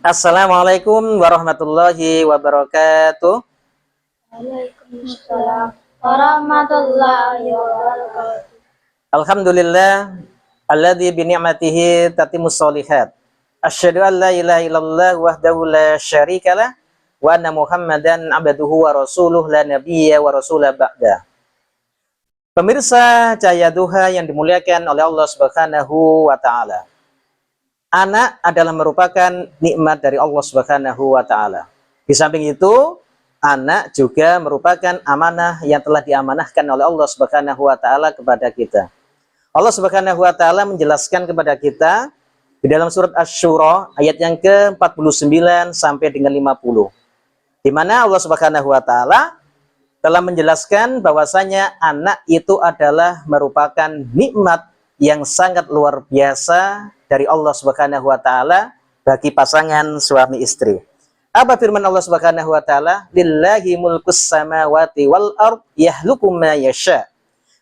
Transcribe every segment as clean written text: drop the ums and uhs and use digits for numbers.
Assalamualaikum warahmatullahi wabarakatuh. Waalaikumsalam warahmatullahi wabarakatuh. Alhamdulillah alladzi bi ni'matihi tatimmus sholihat. Asyhadu an la ilaha illallah wahdahu la syarikalah wa anna Muhammadan abduhu wa rasuluh la nabiyya wa rasula ba'da. Pemirsa Cahaya Duha yang dimuliakan oleh Allah Subhanahu wa taala. Anak adalah merupakan nikmat dari Allah Subhanahu wa taala. Di samping itu, anak juga merupakan amanah yang telah diamanahkan oleh Allah Subhanahu wa taala kepada kita. Allah Subhanahu wa taala menjelaskan kepada kita di dalam surat Asy-Syura ayat yang ke-49 sampai dengan 50. Di mana Allah Subhanahu wa taala telah menjelaskan bahwasanya anak itu adalah merupakan nikmat yang sangat luar biasa dari Allah Subhanahu wa taala bagi pasangan suami istri. Apa firman Allah Subhanahu wa taala? Lillahi mulkus samawati wal ard yahluku ma yasha.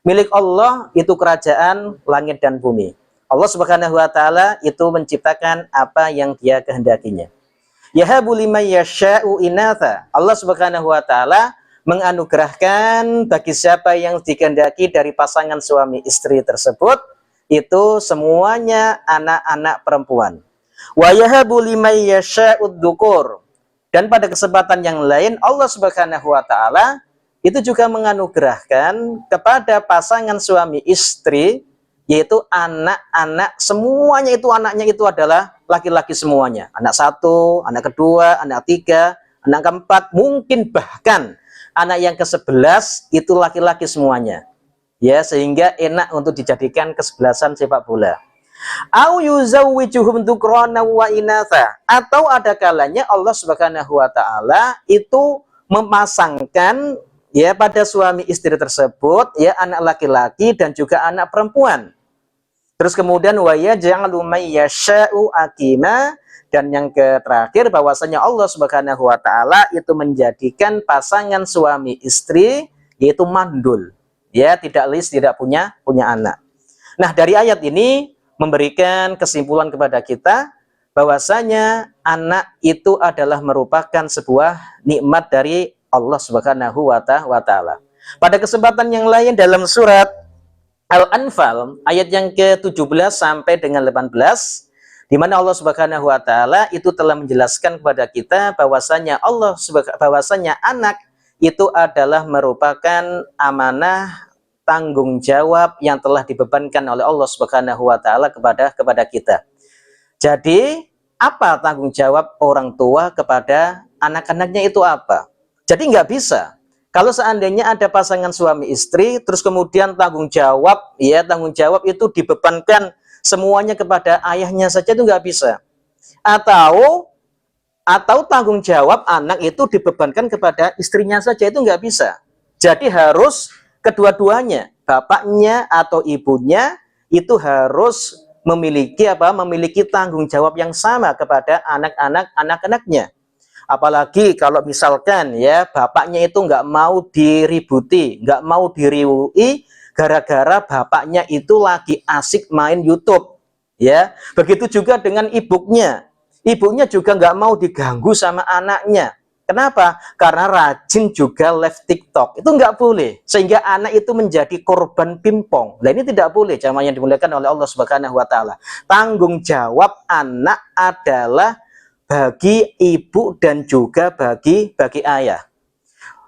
Milik Allah itu kerajaan langit dan bumi. Allah Subhanahu wa taala itu menciptakan apa yang Dia kehendakinya. Yahabu liman yasha'u inatha. Allah Subhanahu wa taala menganugerahkan bagi siapa yang dikehendaki dari pasangan suami istri tersebut itu semuanya anak-anak perempuan. Wa yahabu liman yasha'ud dzukur. Dan pada kesempatan yang lain Allah Subhanahu wa taala itu juga menganugerahkan kepada pasangan suami istri yaitu anak-anak, semuanya itu anaknya itu adalah laki-laki semuanya. Anak satu, anak kedua, anak tiga, anak keempat, mungkin bahkan anak yang ke-11 itu laki-laki semuanya. Ya, sehingga enak untuk dijadikan kesebelasan sepak bola. Au yuzawwijuhum dzukrana wa inatha. Atau ada kalanya Allah Subhanahu wa taala itu memasangkan ya pada suami istri tersebut ya anak laki-laki dan juga anak perempuan. Terus kemudian wa yaj'alu may yasha'u aqima, dan yang terakhir bahwasanya Allah Subhanahu wa taala itu menjadikan pasangan suami istri yaitu mandul. Ya, tidak punya anak. Nah, dari ayat ini memberikan kesimpulan kepada kita bahwasanya anak itu adalah merupakan sebuah nikmat dari Allah Subhanahu wa taala. Pada kesempatan yang lain dalam surat Al-Anfal ayat yang ke-17 sampai dengan 18 di mana Allah Subhanahu wa taala itu telah menjelaskan kepada kita bahwasanya bahwasanya anak itu adalah merupakan amanah tanggung jawab yang telah dibebankan oleh Allah Subhanahu wa taala kepada kita. Jadi, apa tanggung jawab orang tua kepada anak-anaknya itu apa? Jadi nggak bisa. Kalau seandainya ada pasangan suami istri, terus kemudian tanggung jawab itu dibebankan semuanya kepada ayahnya saja, itu nggak bisa. Atau tanggung jawab anak itu dibebankan kepada istrinya saja, itu nggak bisa. Jadi harus kedua-duanya, bapaknya atau ibunya itu harus memiliki tanggung jawab yang sama kepada anak-anaknya. Apalagi kalau misalkan ya bapaknya itu nggak mau diributi, nggak mau diriui gara-gara bapaknya itu lagi asik main YouTube, ya. Begitu juga dengan ibunya. Ibunya juga nggak mau diganggu sama anaknya. Kenapa? Karena rajin juga live TikTok. Itu nggak boleh. Sehingga anak itu menjadi korban pimpong. Nah, ini tidak boleh, jamaah yang dimuliakan oleh Allah Subhanahu wa taala. Tanggung jawab anak adalah bagi ibu dan juga bagi ayah.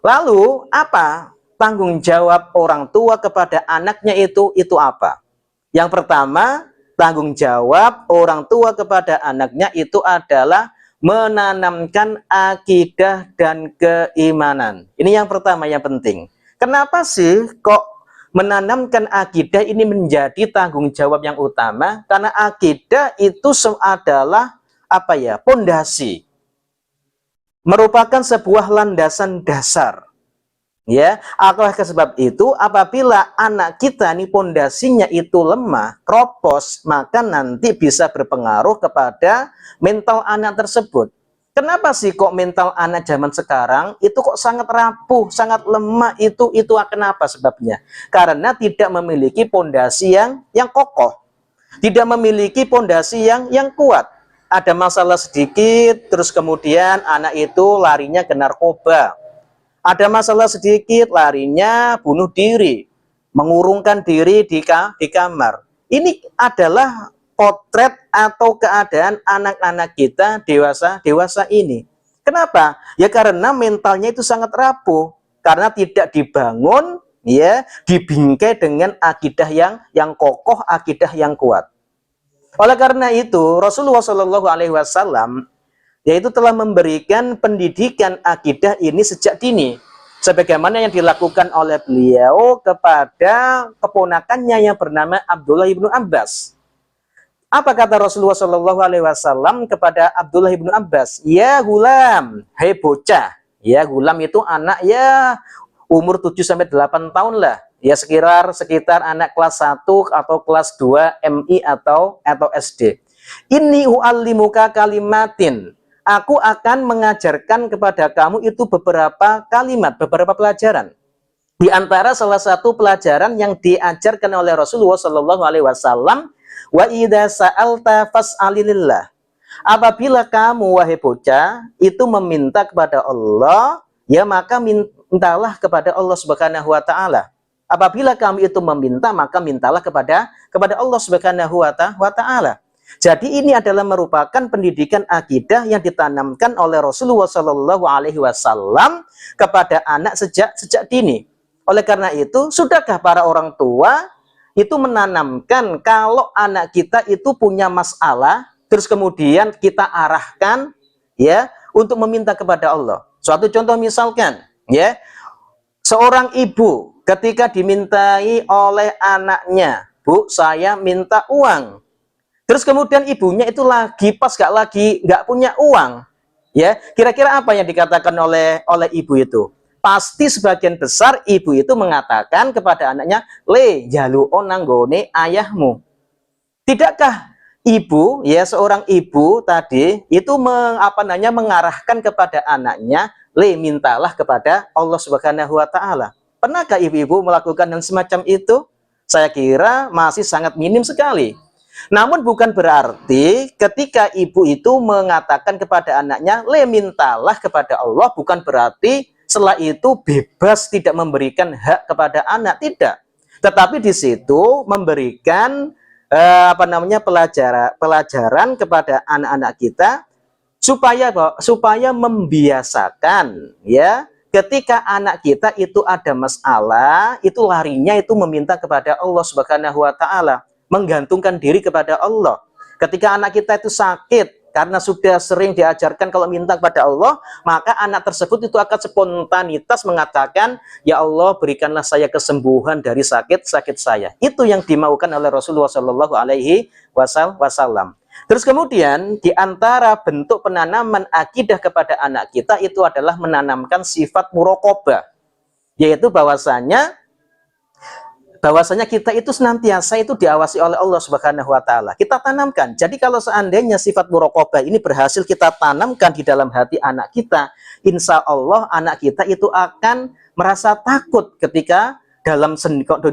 Lalu apa tanggung jawab orang tua kepada anaknya itu apa? Yang pertama, tanggung jawab orang tua kepada anaknya itu adalah menanamkan akidah dan keimanan. Ini yang pertama yang penting. Kenapa sih kok menanamkan akidah ini menjadi tanggung jawab yang utama? Karena akidah itu adalah pondasi. Merupakan sebuah landasan dasar. Ya, oleh sebab itu apabila anak kita nih pondasinya itu lemah, kropos, maka nanti bisa berpengaruh kepada mental anak tersebut. Kenapa sih kok mental anak zaman sekarang itu kok sangat rapuh, sangat lemah itu kenapa sebabnya? Karena tidak memiliki pondasi yang kokoh. Tidak memiliki pondasi yang kuat. ada masalah sedikit, terus kemudian anak itu larinya ke narkoba. Ada masalah sedikit, larinya bunuh diri, mengurungkan diri di kamar. Ini adalah potret atau keadaan anak-anak kita dewasa ini. Kenapa? Ya karena mentalnya itu sangat rapuh, karena tidak dibangun, ya, dibingkai dengan akidah yang kokoh, akidah yang kuat. Oleh karena itu, Rasulullah Shallallahu Alaihi Wasallam yaitu telah memberikan pendidikan akidah ini sejak dini, sebagaimana yang dilakukan oleh beliau kepada keponakannya yang bernama Abdullah ibnu Abbas. Apa kata Rasulullah Shallallahu Alaihi Wasallam kepada Abdullah ibnu Abbas? Ya gulam, hei bocah. Ya gulam itu anak ya umur 7 sampai 8 tahun lah. Ya sekitar anak kelas 1 atau kelas 2 MI atau SD. Ini u'allimuka kalimatin. Aku akan mengajarkan kepada kamu itu beberapa kalimat, beberapa pelajaran. Di antara salah satu pelajaran yang diajarkan oleh Rasulullah Shallallahu Alaihi Wasallam, wa idza sa'alta fas'alillah. Apabila kamu wahai bocah itu meminta kepada Allah, ya maka mintalah kepada Allah Subhanahu wa taala. Apabila kamu itu meminta, maka mintalah kepada Allah Subhanahu wa taala. Jadi ini adalah merupakan pendidikan akidah yang ditanamkan oleh Rasulullah Shallallahu Alaihi Wasallam kepada anak sejak dini. Oleh karena itu, sudahkah para orang tua itu menanamkan kalau anak kita itu punya masalah, terus kemudian kita arahkan ya untuk meminta kepada Allah. Suatu contoh misalkan, ya, seorang ibu ketika dimintai oleh anaknya, Bu, saya minta uang. Terus kemudian ibunya itu nggak punya uang, ya. Kira-kira apa yang dikatakan oleh ibu itu? Pasti sebagian besar ibu itu mengatakan kepada anaknya, le jalu'o nanggone ayahmu. Tidakkah ibu, ya seorang ibu tadi itu mengarahkan kepada anaknya, le mintalah kepada Allah Subhanahu wa taala. Pernahkah ibu-ibu melakukan yang semacam itu? Saya kira masih sangat minim sekali. Namun bukan berarti ketika ibu itu mengatakan kepada anaknya, le mintalah kepada Allah, bukan berarti setelah itu bebas tidak memberikan hak kepada anak, tidak. Tetapi di situ memberikan pelajaran kepada anak-anak kita supaya membiasakan, ya, ketika anak kita itu ada masalah, itu larinya itu meminta kepada Allah Subhanahu wa taala, menggantungkan diri kepada Allah. Ketika anak kita itu sakit, karena sudah sering diajarkan kalau minta kepada Allah, maka anak tersebut itu akan spontanitas mengatakan, ya Allah berikanlah saya kesembuhan dari sakit saya. Itu yang dimaukan oleh Rasulullah Shallallahu Alaihi Wasallam. Terus kemudian di antara bentuk penanaman akidah kepada anak kita itu adalah menanamkan sifat muraqabah, yaitu bahwasanya kita itu senantiasa itu diawasi oleh Allah Subhanahu wa taala. Kita tanamkan. Jadi kalau seandainya sifat muraqabah ini berhasil kita tanamkan di dalam hati anak kita, insya Allah anak kita itu akan merasa takut ketika dalam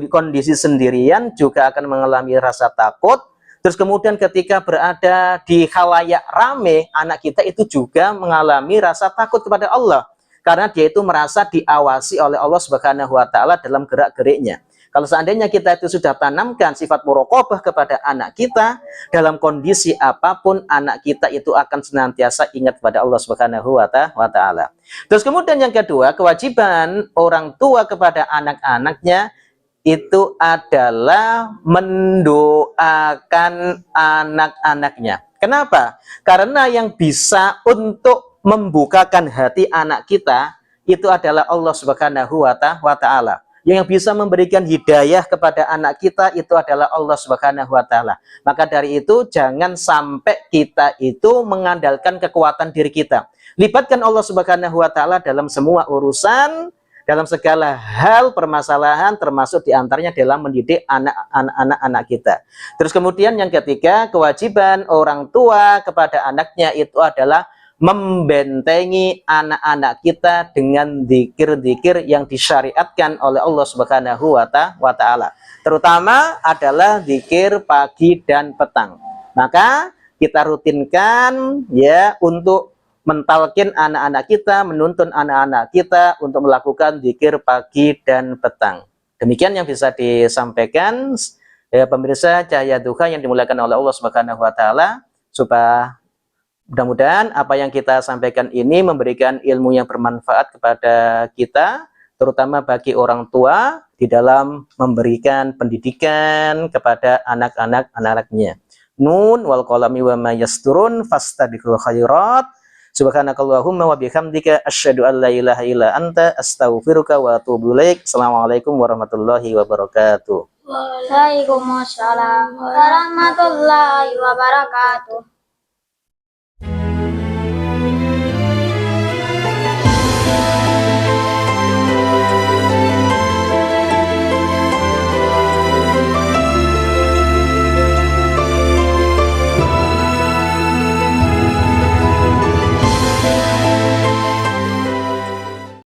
kondisi sendirian, juga akan mengalami rasa takut. Terus kemudian ketika berada di khalayak rame, anak kita itu juga mengalami rasa takut kepada Allah, karena dia itu merasa diawasi oleh Allah Subhanahu wa taala dalam gerak-geriknya. Kalau seandainya kita itu sudah tanamkan sifat muraqabah kepada anak kita, dalam kondisi apapun anak kita itu akan senantiasa ingat kepada Allah Subhanahu wa taala. Terus kemudian yang kedua, kewajiban orang tua kepada anak-anaknya itu adalah mendoakan anak-anaknya. Kenapa? Karena yang bisa untuk membukakan hati anak kita itu adalah Allah Subhanahu wa taala. Yang bisa memberikan hidayah kepada anak kita itu adalah Allah Subhanahu wa taala. Maka dari itu jangan sampai kita itu mengandalkan kekuatan diri kita. Libatkan Allah Subhanahu wa taala dalam semua urusan, dalam segala hal permasalahan, termasuk diantaranya dalam mendidik anak-anak kita. Terus kemudian yang ketiga, kewajiban orang tua kepada anaknya itu adalah membentengi anak-anak kita dengan zikir-zikir yang disyariatkan oleh Allah Subhanahu wa taala. Terutama adalah zikir pagi dan petang. Maka kita rutinkan ya untuk mentalkin anak-anak kita, menuntun anak-anak kita untuk melakukan zikir pagi dan petang. Demikian yang bisa disampaikan ya pemirsa Cahaya Duha yang dimuliakan oleh Allah Subhanahu wa taala, supaya mudah-mudahan apa yang kita sampaikan ini memberikan ilmu yang bermanfaat kepada kita, terutama bagi orang tua di dalam memberikan pendidikan kepada anak-anaknya. Nun wal qalami wa ma yasturun fastabiqul khairat. Subhanakallahumma wa bihamdika asyhadu an la ilaha illa anta astaghfiruka wa atubu ilaik. Assalamualaikum warahmatullahi wabarakatuh. Waalaikumsalam warahmatullahi wabarakatuh.